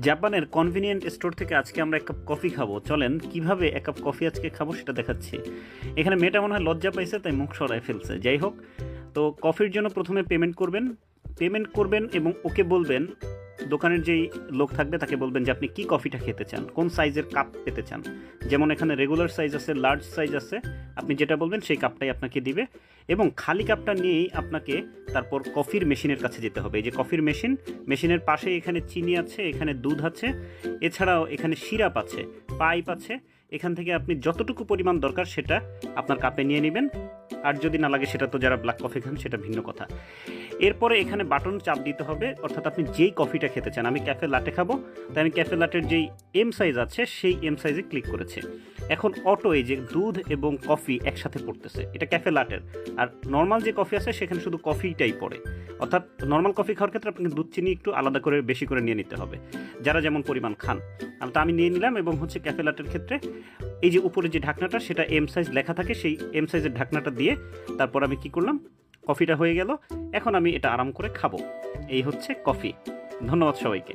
জাপানের convenient store থেকে আজকে আমরা এক কাপ কফি খাবো। চলেন কিভাবে এক কাপ কফি আজকে খাবো সেটা দেখাচ্ছি। এখানে মেয়েটা মনে হয় লজ্জা পাইছে, তাই মুখ সরায় ফেলছে। যাই হোক, তো কফির জন্য প্রথমে পেমেন্ট করবেন এবং ওকে বলবেন, দোকানের যেই লোক থাকবে তাকে বলবেন যে আপনি কি কফিটা খেতে চান, কোন সাইজের কাপ পেতে চান। যেমন এখানে রেগুলার সাইজ আছে, লার্জ সাইজ আছে, আপনি যেটা বলবেন সেই কাপটাই আপনাকে দিবে। এবং খালি কাপটা নিয়েই আপনাকে তারপর কফির মেশিনের কাছে যেতে হবে। এই যে কফির মেশিনের পাশে এখানে চিনি আছে, এখানে দুধ আছে, এছাড়াও এখানে সিরাপ আছে, পাইপ আছে। এখান থেকে আপনি যতটুকু পরিমাণ দরকার সেটা আপনার কাপে নিয়ে নেবেন। আর যদি না লাগে সেটা তো যারা ব্ল্যাক কফি খান সেটা ভিন্ন কথা। এরপরে এখানে বাটন চাপ দিতে হবে, অর্থাৎ আপনি যেই কফিটা খেতে চান। আমি ক্যাফে লাটে খাবো, তাই আমি ক্যাফে লাটের যেই এম সাইজ আছে সেই এম সাইজে ক্লিক করেছে। এখন অটো এই যে দুধ এবং কফি একসাথে পড়তেছে, এটা ক্যাফে লাটের। আর নর্মাল যে কফি আছে সেখানে শুধু কফিটাই পড়ে, অর্থাৎ নর্মাল কফি খাওয়ার ক্ষেত্রে আপনাকে দুধ চিনি একটু আলাদা করে বেশি করে নিয়ে নিতে হবে, যারা যেমন পরিমাণ খান। তা আমি নিয়ে নিলাম। এবং হচ্ছে ক্যাফে লাটের ক্ষেত্রে এই যে উপরে যে ঢাকনাটা সেটা এম সাইজ লেখা থাকে, সেই এম সাইজের ঢাকনাটা দিয়ে তারপর আমি কি করলাম, কফিটা হয়ে গেল। এখন আমি এটা আরাম করে খাবো। এই হচ্ছে কফি। ধন্যবাদ সবাইকে।